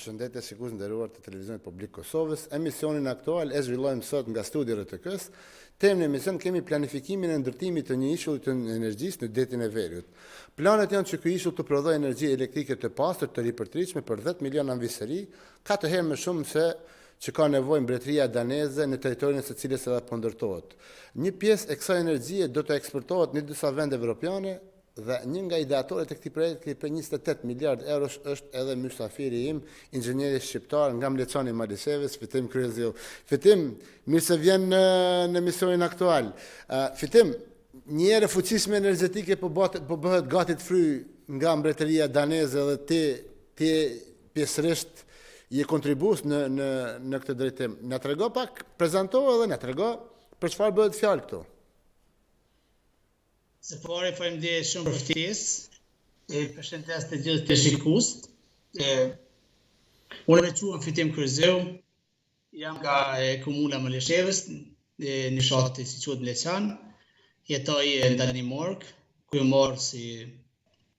Përshëndetje shikues nderuar të televizionit publik Kosovës. Emisionin aktual e zhvillojmë sot nga studi RTS. Temën e emision kemi planifikimin e ndërtimit të një ishulli të energjisë në detin e Veriut. Planet janë që ky ishull të prodhojë energji elektrike të pastër të ripërtritshme për 10 milion anvisëri, 4 herë më shumë se që ka nevojë mbretëria daneze në territorin e së cilës edhe po ndërtohet. Një pjesë e kësaj energjie do të eksportohet në disa vende evropiane dhe një nga ideatorët e këtij projekti për 28 miliard euro është edhe mysafiri im, inxhinieri shqiptar nga Mlecani Maliseves, Fitim Kryezio. Fitim, mirë se vjen në emisionin aktual. Fitim, një erë fuqishme energjetike po bëhet gati të fry nga mbretëria daneze dhe ti pjesërisht je kontribues në këtë drejtim. Na trego pak, prezantohu edhe na trego për çfarë bëhet fjalë këtu. Së pari faleminderit shumë për ftesë. Përshëndes të gjithë të shikues. Unë me quhem Fitim Kryezeu, jam nga komuna Malishevës, në fshatin si quhet Mleçan. Jetoj në Danimark, ku e morë si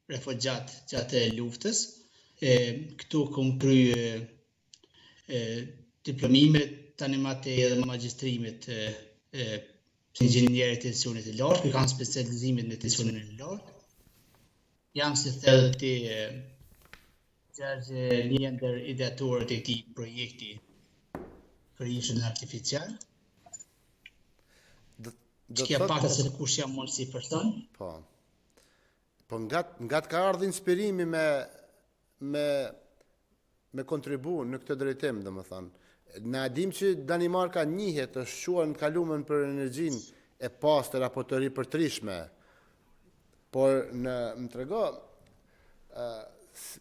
refugjat gjatë luftës. Këtu kom kryer diplomimet, tani më edhe magjistrimet inxhinieri të tensionit të lartë, që kanë specializimin në tensionin e lartë. Jam si thellë të një ndër ideatorët e këtij projekti për ishullin artificial. Që pak se kush jam unë si person. Po nga të ka ardhur inspirimi me kontribu në këtë drejtim, domethënë. Na dim që Danimarka njihet është quajtur në kalumen për energjinë e pastër apo të ripërtritshme. Por më trego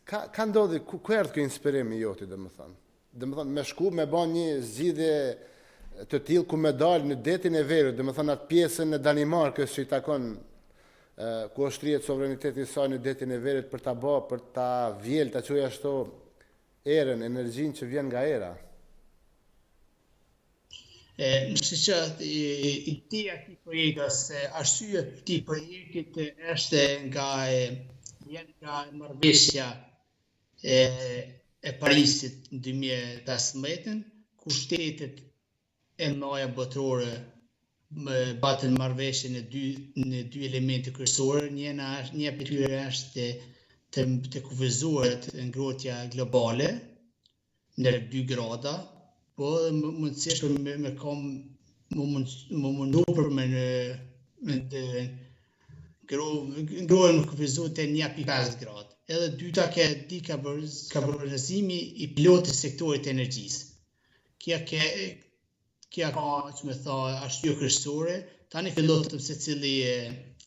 ka ndodhi ku erdhi ky inspirim i joti, domethënë. Domethënë me shku me bën një zgjidhje të tillë ku me dal në detin e Veriut, domethënë atë pjesën e Danimarkës që i takon ku është rrihet sovraniteti i saj në detin e Veriut për ta vjel, ta çojë ashtu erën, energjinë që vjen nga era. Nëse që ideja e këtij projekti ose arsyeja e këtij projekti është nga marrëveshja e Parisit në 2015, ku shtetet e mëdha botërore batën marrëveshje në dy elemente kryesorë. Një prej tyre është të kufizuar ngrohtja globale në 2 grada. Po mundësisht me mundu për me ngrohen më kufizu të 1.5 gradë. Edhe dyta ka dekarbonizimi i pilotit sektorit të energjisë. Kja ka, që me tha, arsye kryesore. Tani fillon se cili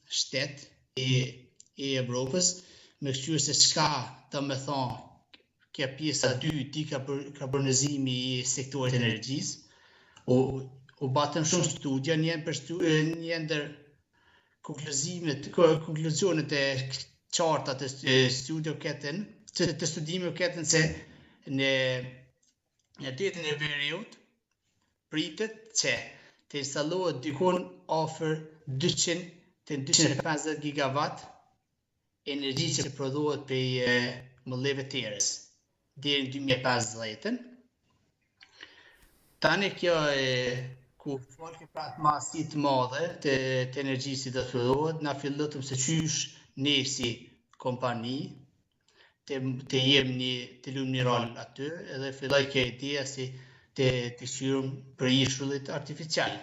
shtet i Evropës me kështyrë se çka do me thonë kja pjesa 2 dekarbonizimi i sektorit të energjisë. U batën shumë studia, një ndër konkluzionet e qarta të studimeve ketën se në detin e Veriut pritet që të installohet dikon afër 200 të 250 gigawatt energji që prodhohet prej molleve të erës deri në 2050. Tani kjo ku folke pra të masit të madhe të energjisë do të prodhohet, na fillotëm se qysh ne si kompani të jemi të lumë një rol aty, edhe filloj kjo ideja si të shqyrëm për ishullit artificial.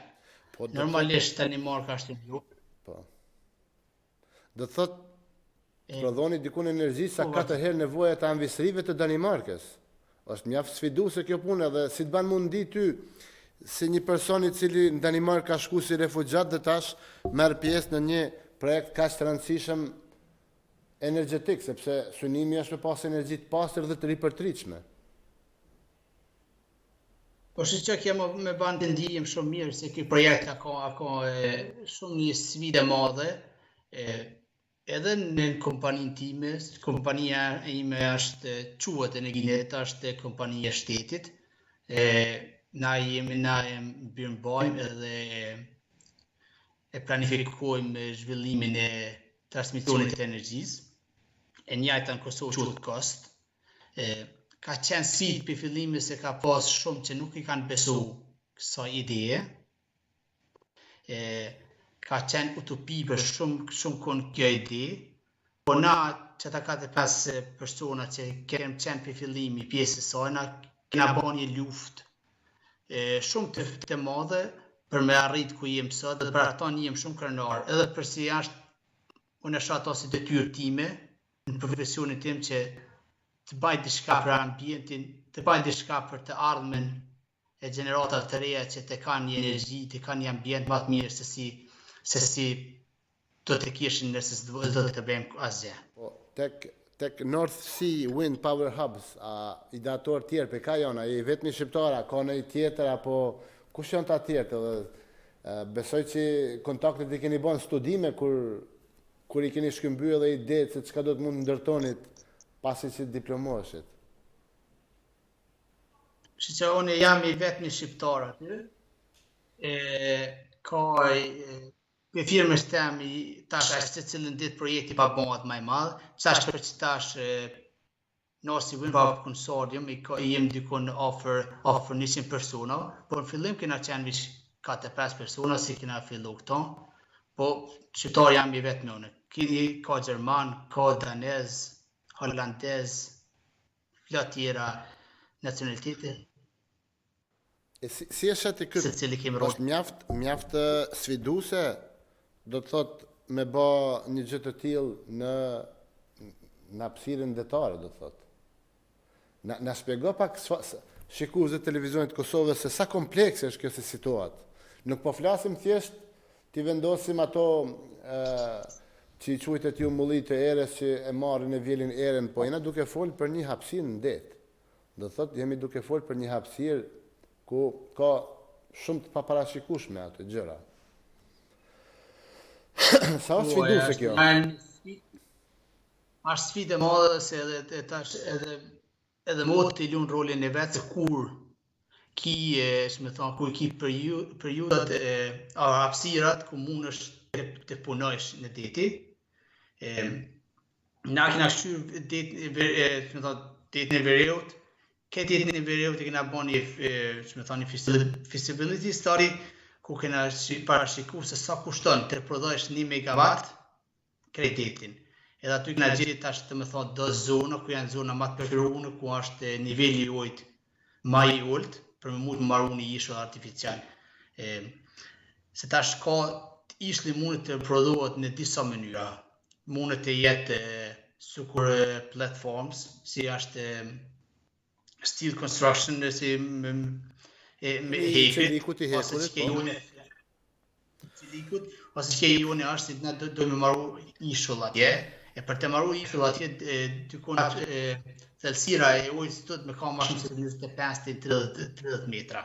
Normalisht Danimarka është një lukë. Do të thotë prodhoni dikun energji sa 4 herë nevoja të anvisërive të Danimarkës. Është mjaft sfiduese kjo punë dhe si të ban mundi ty si një person i cili në Danimark ka shku si refugjat dhe tash merr pjesë në një projekt kaq të rëndësishëm energjetik, sepse synimi është me pas energji të pastër dhe të ripërtritshme. Po që kjo me ban të ndihem shumë mirë se ky projekt ka shumë një sfidë madhe. Edhe në kompaninë time, kompania ime quhet Energinet, është kompania e shtetit. Na mbërmbajmë edhe e planifikojmë zhvillimin e transmisionit të energjisë. E njëjta në Kosovë quhet Kost. ka qenë sfidë për fillimit se ka pas shumë që nuk I kanë besu kësaj ideje. Ka qenë utopi për shumë kënë kjo ide, po na që ta 4-5 persona që kemë qenë për fillimi pjesë e saj, na kena bën një luftë shumë të madhe për me arrit ku jem sot dhe për ato jem shumë krenar, edhe përsi unë e shoh ato si detyrë time në profesionin tim që të baj diçka për ambientin, të baj diçka për të ardhmen e gjeneratat të reja që të kanë një energji, të kanë një ambient më të mirë se si do të kishin nëse do të bëjmë asgjë. Po, tek North Sea Wind Power Hubs, I dator tjerë për ka janë, I vetëmi shqiptara, ka në I tjetër, apo kush janë ta tjetër? Besoj që kontaktet I keni bën studime kur I keni shkëmbyer edhe idetë se çka do të mund ndërtonit pasi që diplomoheshit. Që unë jam I vetëmi shqiptar aty, ka për firmës tem tash se cilën ditë projekti pa bëhet më I madh, çash për që tash North Sea Wind Power Consortium jem dikun offer 100 persona, por në fillim kena qenë vish 4-5 persona si kena fillu këto, po shqiptar jam I vetëmi unë. Ka Gjerman, ka Danez, Holandez, plot tjera nacionalitete. Si është atë këtë? Secili kemi rol. Është mjaft sfiduese, do të thot me bë një gjë të tillë në hapësirën detare, do të thot. Na shpjego pak shikues të televizionit të Kosovës se sa komplekse është kjo situatë. Nuk po flasim thjesht ti vendosim ato që I quajtet ju mullit të erës që e marrin e vjelin erën, po jena duke folë për një hapësirë në det. Do thot jemi duke folë për një hapësirë ku ka shumë të paparashikueshme ato gjëra. Sa është sfiduese kjo? Është sfidë e madhe se edhe mod të lun rolin e vet se kur kur ki periudat hapësirat ku mundesh të punojsh në deti. Na kena shtyr detin e Vereut. Këtë detin e Vereut kena bën një feasibility study ku kena parashikuar se sa kushton të prodhosh 1 megawatt kreditin. Edhe aty kena gjetur tash të më thonë do zona ku janë zona më të preferuara ku është niveli I ujit më I ulët për me mund të marrë një ishull artificial. Se tash ka ishulli mundet të prodhohet në disa mënyra. Mundet të jetë sikur platforms, si është steel construction, si me hekrit, ose që jone është si na do me marru ishull atje. E për të marru ishull atje, dykon thellësira e ujit do të me ka më shumë se 25-30 metra.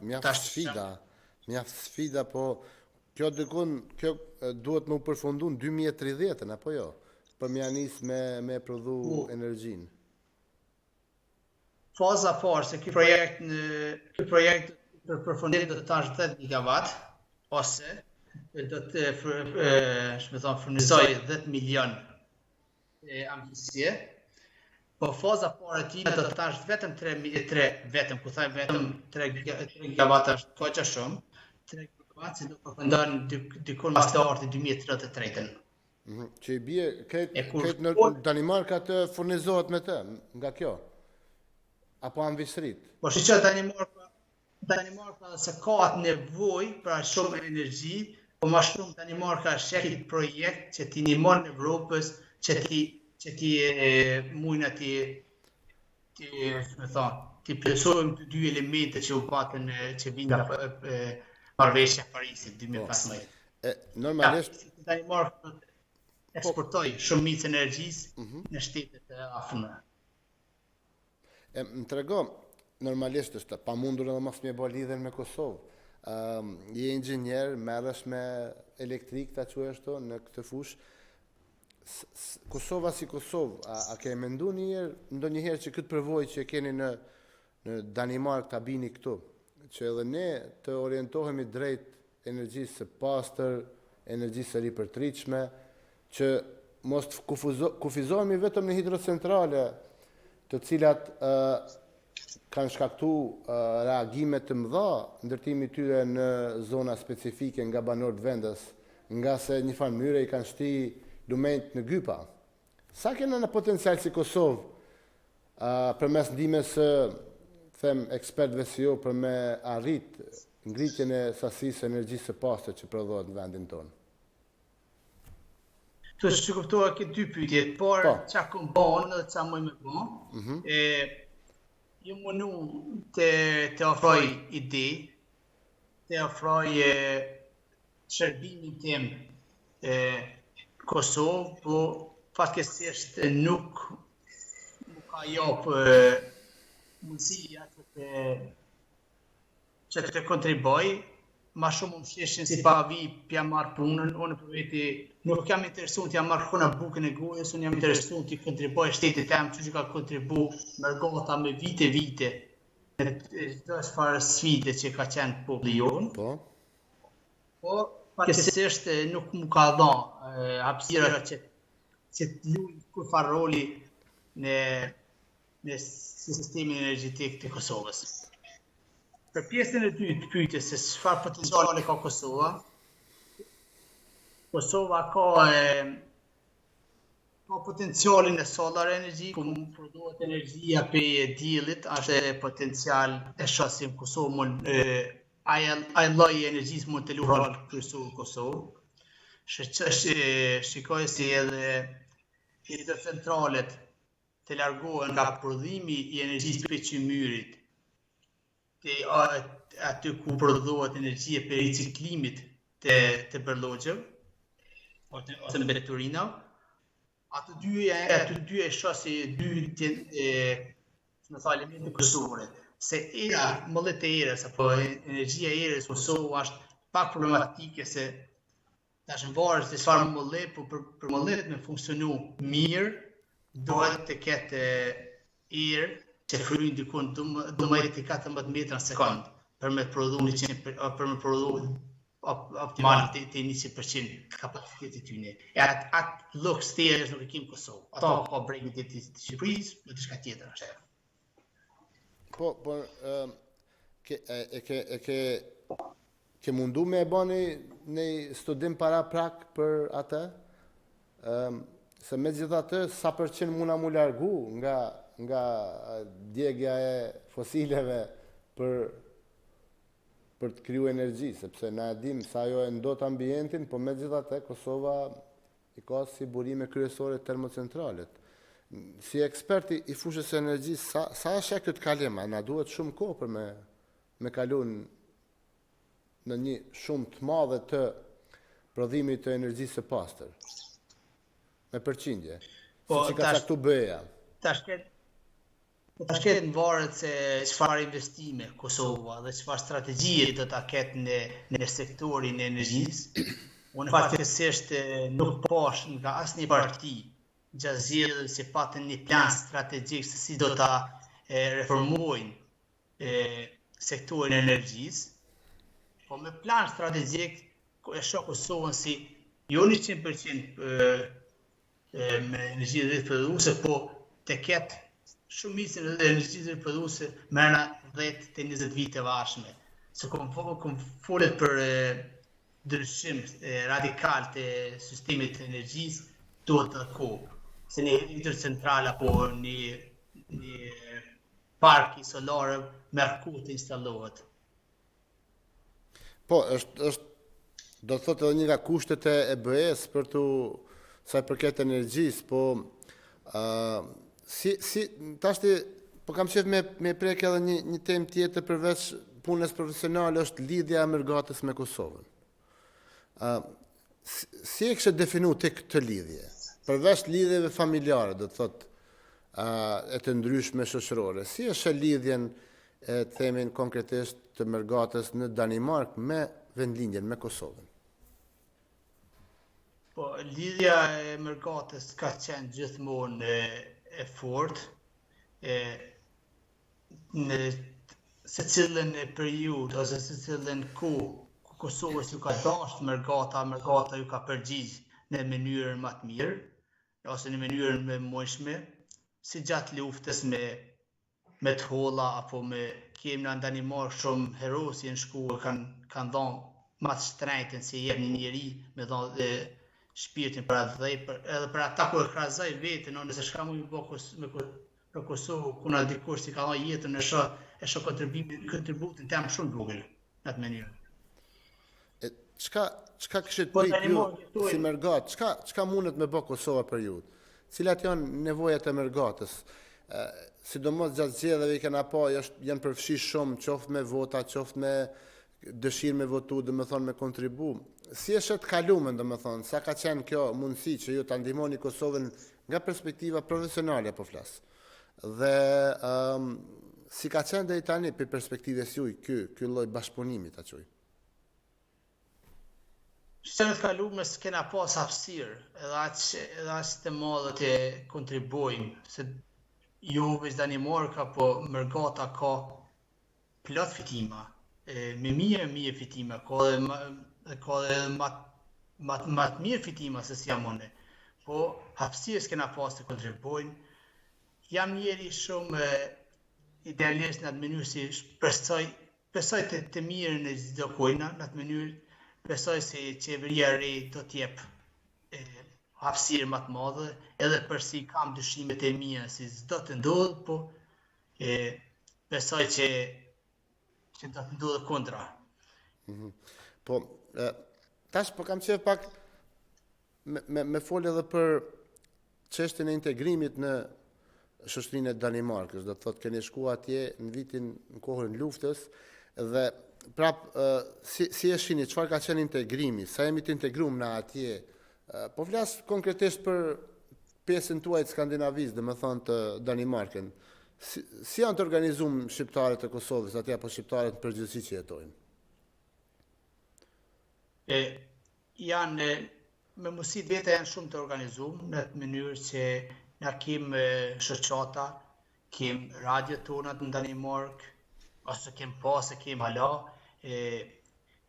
Mjaft sfida, po kjo duhet më përfundu në 2030, apo jo? Për me anis me prodhu energjinë. Faza parë se ky projekt për përfundim do të tash 10 gigawatt ose do të furnizoj 10 milion ambisje. Po faza parë e tij do të tash vetëm 3 gigawatt është kaq shumë. 3 gigawatt që do përfundon dikon pas të artit 2033-ën. Që I bie këtë në Danimarka të furnizohet me të, nga kjo? Apo anvisrit? Po që Danimarka se ka atë nevoj për shumë energji, po ma shumë Danimarka shekit projekt që ti nimon në Evropës, që ti mujna ti plësojmë të dy elemente që u patën që vinë marrëveshja Parisit 2015. Normalisht Danimarka eksportoj shumicë energjisë në shtetet e afërme. Më trego, normalisht është pamundur edhe mos më bë lidhjen me Kosovë. Je inxhinier, merresh me elektrik, ta quash ashtu në këtë fushë. Kosova si Kosovë, a ke menduar ndonjëherë që këtë përvojë që keni në Danimark ta bini këtu, që edhe ne të orientohemi drejt energjisë së pastër, energjisë së ripërtritshme, që mos të kufizohemi vetëm në hidrocentrale, të cilat kanë shkaktu reagime të mëdha ndërtimi i tyre në zona specifike nga banorët vendës, nga se një farë mënyre i kanë shti lumenjt në gypa. Sa kena në potencial si Kosovë përmes ndihmës së them ekspertëve si ju për me arrit ngritjen e sasisë së energjisë së pastër që prodhohet në vendin tonë? Të që kuptoha këtë dy pyetje, por Po. çka kam bën dhe çka më bën, ju mundu të ofroj ide, të ofroj shërbimin tim Kosovë, po fatkesisht nuk më ka jap mundësia që të kontriboj. Ma shumë më sheshin si pa vi pja marrë punën, unë për veti nuk jam interesuar të jam marrë puna bukën e gojës, unë jam interesuar të kontriboj shtetit tem që ka kontribu mërgata me vite në çdo çfarë sfide që ka qenë populli jonë. Po. Po, fatkesisht nuk më ka dhënë hapësira që të luaj kur roli në sistemin energjetik të Kosovës. Për pjesën e dytë të pyetjes se çfarë potenciali ka Kosova. Kosova ka potencialin e solar energy, ku prodhohet energjia për diellit, është potencial e shosim Kosovë ai lloj energjisë mund të luajë rol kryesor Kosovë. Shikoj si edhe hidrocentralet të largohen nga prodhimi i energjisë për qymyrit, aty ku prodhohet energjia për riciklimit të bërlogjeve ose mbeturina. Ato dy e shoh si dy elemente kryesore. Se era mollet e erës apo energjia e erës Kosovë është pak problematike se tash në varet se çfarë mollet, po për mollet me funksionu mirë duhet të ketë erë që fryn dikun 12-14 metra në sekond për me prodhu optimal të 100% kapacitetit tyne. E atë lloj stërës nuk e kim Kosovë. Ato ka brengët e Shqipërisë, në diçka tjetër është. Po, ke mundu me e bani një studim para prak për atë? Se me gjitha të, sa përqen muna mu largu nga djegja e fosileve për të kriju energji, sepse na dim sa ajo e ndot ambientin, po me gjitha të, Kosova i ka si burime kryesore termocentralet. Si eksperti i fushës së energjisë, sa është këtë kalima? Na duhet shumë kohë për me kalu në një shumë të madhe të prodhimit të energjisë së pastër. Me përqindje. Po, si që ka saktu BE-ja. Tash ketë varet se çfarë investime Kosova dhe çfarë strategjie do ta ketë në sektorin e energjisë. Unë fatkesisht nuk pash nga asnjë parti gjatë zgjedhjeve se patën një plan strategjik se si do ta reformojnë sektorin e energjisë. Po me plan strategjik e shoh Kosovën si jo 100% me energji riprodhuese, po të ketë shumicën e energjisë riprodhuese mërna 10-20 vite vashme. Se kom folet për ndryshim radikal të sistemit të energjisë, duhet të kohë. Se një hidrocentrale apo një park i solare merkur të installohet. Po, do të thotë edhe një nga kushtet e BE-s për të sa i përket energjisë, po tashti po kam qef me prek edhe një temë tjetër përveç punës profesionale, është lidhja e mërgatës me Kosovën. Si e kështë definu të këtë lidhje? Përveç lidhjeve familjare, do të thotë e të ndryshme shoqërore, si është lidhjen e themin konkretisht të mërgatës në Danimark me vendlindjen me Kosovën? Po, lidhja e mërgatës ka qenë gjithmonë e fortë, në se cilën periudhë ose se cilën kohë Kosovës ju ka dashur mërgata ju ka përgjigj në mënyrën më të mirë. ose në mënyrën më mëshme, si gjatë luftës me të holla apo me kemi në Danimark shumë herosi në shkuar kanë dhënë më të shtrenjtën si jep një njeri me dhënë shpirtin për atë dhe edhe për ata kur krahasoj veten, nëse s'ka më bëj për Kosovë, ku na dikush si ka dhënë jetën e shoh kontributin tim shumë vogël në atë mënyrë. Çka kishit Po prit tani ju mo këtu si mergat? Çka mundet me bë Kosova për ju? Cilat janë nevojat e mergatës? Sidomos gjatë zgjedhjeve i kena pa, janë përfshirë shumë, qoftë me vota, qoftë me dëshirë me votu, dhe me thonë me kontribu. Si është të kalumen, dhe me thonë, sa ka qenë kjo mundësi që ju të ndihmoni Kosovën nga perspektiva profesionale, po flasë. Dhe si ka qenë dhe i tani për perspektives juj, ky lloj bashkëpunimi ta quaj? Shtenet kalume s'kena pas hapësirë, edhe aq të madhe të kontribojmë, se jo veç Danimarka, po Mërgata ka plot fitima, me mije fitima, ka edhe ma të mirë fitima se si jam unë. Po hapësirë s'kena pas të kontribojnë. Jam njeri shumë idealist në atë mënyrë si besoj të mirën e çdo kujna në atë mënyrë. Besoj se qeveria e re do t'jep hapësirë më të madhe, edhe përsi kam dyshimet e mia si s'do të ndodh, po besoj që do të ndodhë kundra. Po, tash po kam qef pak me folë edhe për çështjen e integrimit në shoqërinë e Danimarkës, do të thotë keni shku atje në kohën luftës dhe prap si e shihni, çfarë ka qenë integrimi, sa jemi të integruar në atje. Po flas konkretisht për pjesën tuaj të Skandinavisë, dhe me thonë të Danimarkën. Si janë të organizuar shqiptarët e Kosovës atje apo shqiptarët në përgjithësi që jetojnë? Janë me mësit vete janë shumë të organizuar në të mënyrë që na kem shoqata, kem radio tonat në Danimark, ose kem pas e kem hala,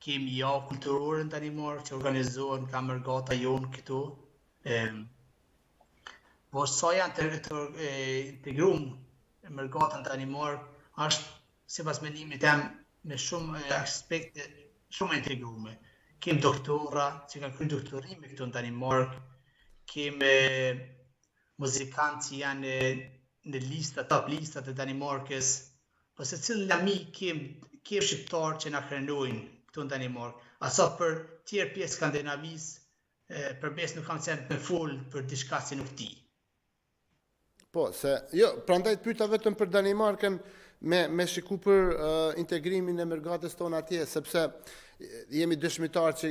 kem javë kulturore në Danimark që organizohen ka Mërgata jonë këtu. Po sa janë të integruar Mërgata në Danimark, është sipas mendimit tim me shumë aspekte shumë integruar. Kem doktora që kanë kryer doktorime këtu në Danimark, kem muzikantë që janë në top listat e Danimarkës, po se cilën lami kem shqiptar që na krenojnë këtu në Danimark. Asa për tjerë pjesë Skandinavisë, përbes nuk kam qenë me fol për diçka që nuk di. Po, prandaj të pyeta vetëm për Danimarkën me shiku për integrimin e Mërgatës tonë atje, sepse jemi dëshmitar që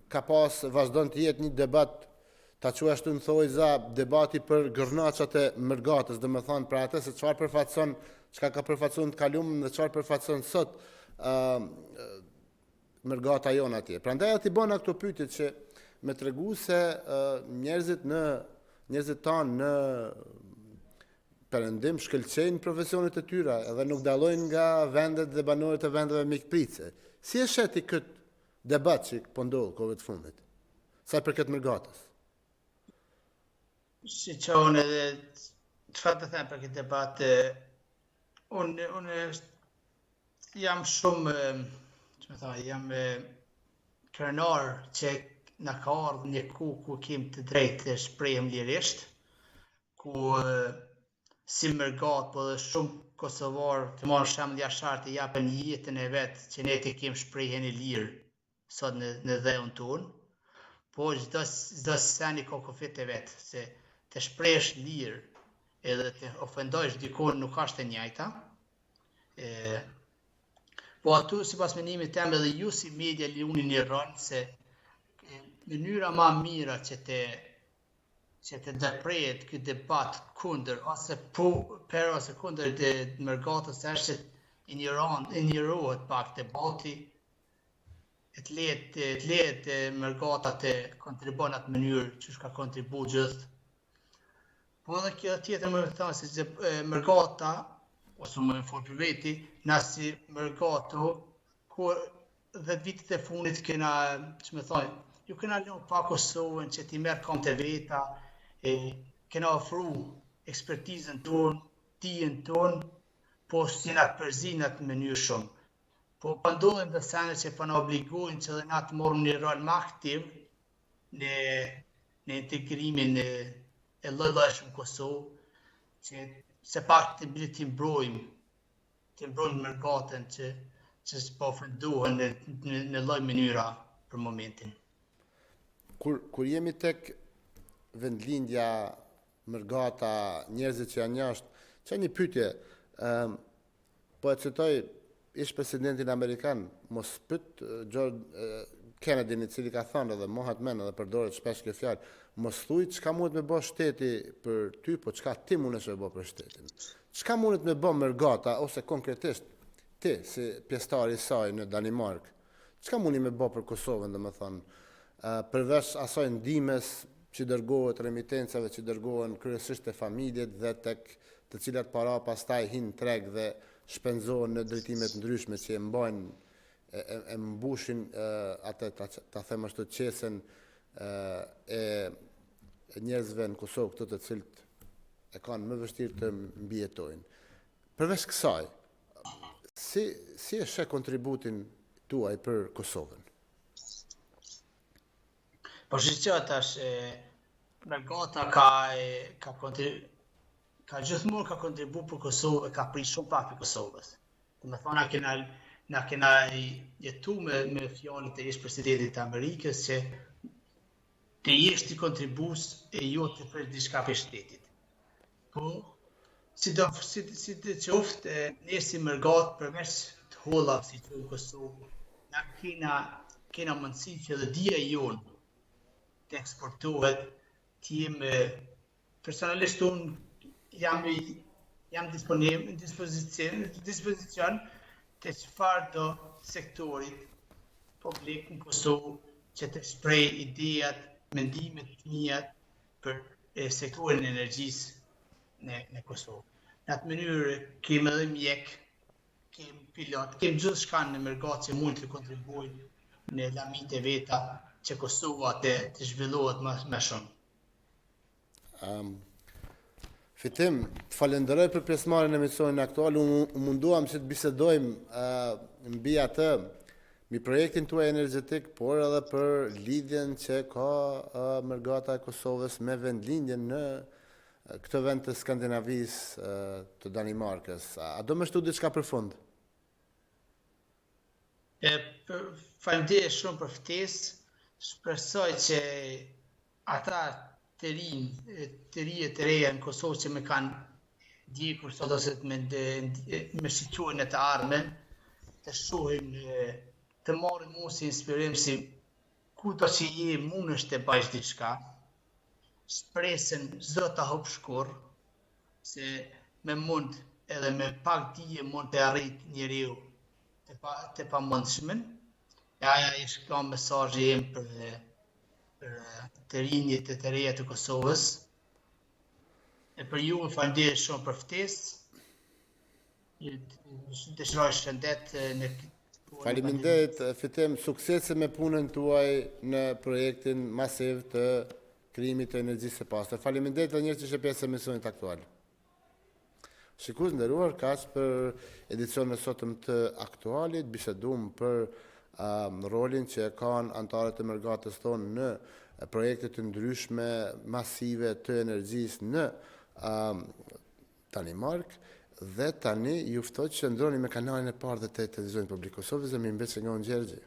ka pas vazhdon të jetë një debat, ta quaj ashtu në thojza, debati për gërnaçat e Mërgatës, dhe me thonë për atë se çfarë përfaqëson, çka ka përfaqësuar të kaluamën dhe çfarë përfaqëson sot Mërgata jonë atje. Prandaj aty bëna këto pyetje që me tregu se njerëzit tanë në perëndim shkëlqejnë profesionet e tyre edhe nuk dallojnë nga vendet dhe banorët e vendeve mikpritëse. Si e sheti këtë debat që po ndodh kohëve të fundit? Sa i përket Mërgatës? Si që unë edhe çfarë të them për këtë debat, unë jam shumë, jam krenar që na ka ardhur një kohë ku kem të drejtë të shprehem lirisht, ku si Mërgat, po dhe shumë Kosovar të marrë shembull jashtar të japën jetën e vet që ne të kem shprehjen e lirë sot në dheun tonë, po çdo seni ka kufit e vet, se të shprehesh lirë edhe të ofendosh dikon nuk është e njëjta. Po atu sipas mendimit tim edhe ju si media luni një rol se mënyra më e mira që të ndërprehet ky debat kundër ose për ose kundër të Mërgatës është që injorohet pak debati, të lehet Mërgata të kontribuon në atë mënyrë që ka kontribuar gjithë. Po edhe kjo tjetër më thënë se Mërgata, ose më fol për veti, na si Mërgato, ku 10 vitet e fundit kena, që më thoj, ju kena lënë pa Kosovën që ti merr kam të veta, kena ofru ekspertizën tonë, dijen tonë, po s'jena të përzinat në mënyrë shumë. Po ndodhen dhe sene që po na obligojnë që dhe na të morëm një rol më aktiv në integrimin e lloj-llojshëm në Kosovë, që se pak të bile të mbrojmë mërgatën që s'po ofendohen në lloj mënyra për momentin. Kur jemi tek vendlindja, mërgata, njerëzit që janë jashtë, që një pyetje, po e citoj ish presidentin Amerikan, mos pyet George Kennedy, i cili ka thënë edhe mohat men edhe përdoret shpesh kjo fjalë, mos thuj çka mundet me bë shteti për ty, po çka ti mundesh me bë për shtetin. Çka mundet me bë mërgata ose konkretisht ti si pjesëtar i saj në Danimark, çka mundi me bë për Kosovën, domethënë, përveç asaj ndihmës që dërgohet remitencave që dërgohen kryesisht te familjet dhe tek të cilat para pastaj hin treg dhe shpenzohen në drejtime të ndryshme që e mbushin atë ta them ashtu qesën e njerëzve në Kosovë, këto të cilët e kanë më vështirë të mbijetojnë. Përveç kësaj, si e sheh kontributin tuaj për Kosovën? Po shqyqa tash, Mërgata ka gjithmonë ka kontribu për Kosovë, ka prit shumë pak për Kosovës. Dhe me thonë, na kena jetu me fjalët e ish presidentit të Amerikës që të jesh ti kontribus e jo të për diçka për shtetit. Po, si të qoftë, ne si Mërgatë përmes të hollave si që në Kosovë, na kena mundësi që dhe dija jonë të eksportohet, të jem personalisht unë jam dispozicion të çfarë do sektorit publik në Kosovë që të shprej idejat, mendimet të mia për sektorin e energjisë në Kosovë. Në atë mënyrë kemi edhe mjek, kemi pilot, kemi gjithë shka në Mërgatë që mund të kontribuojnë në lamit e veta që Kosova të zhvillohet më shumë. Fitim, të falenderoj për pjesëmarrjen në emisionin aktual. Unë munduam që të bisedojmë mbi atë, mbi projektin tuaj energjetik, por edhe për lidhjen që ka Mërgata e Kosovës me vendlindjen në këtë vend të Skandinavisë, të Danimarkës. A do më shtu diçka për fund? Faleminderit shumë për ftesë. Shpresoj që ata të reja në Kosovë që me kanë djekur sot ose me shqyqojnë në të ardhmen, të shohin, të marrin mu si inspirim si kudo që je mundesh të bëjsh diçka, shpresën s'do ta hop shkur, se me mund edhe me pak dije mund të arrit njeriu të pamundshmën. Aja ishte ka mesazhi im për të rinjit e të reja të Kosovës. E për ju më falenderoj shumë për ftesë. Dëshiroj shëndet në Faleminderit, Fitim, suksese me punën tuaj në projektin masiv të krijimit të energjisë së pastër. Faleminderit edhe një herë që ishe pjesë e emisionit aktual. Shikues nderuar, kaq për edicionin e sotëm të aktualit, biseduam për rolin që kanë anëtarët e Mërgatës tonë në projekte të ndryshme masive të energjisë në Danimark dhe tani ju ftoj që ndroni me kanalin e parë të televizionit publik Kosovës dhe më mbet se nga unë Gjergji.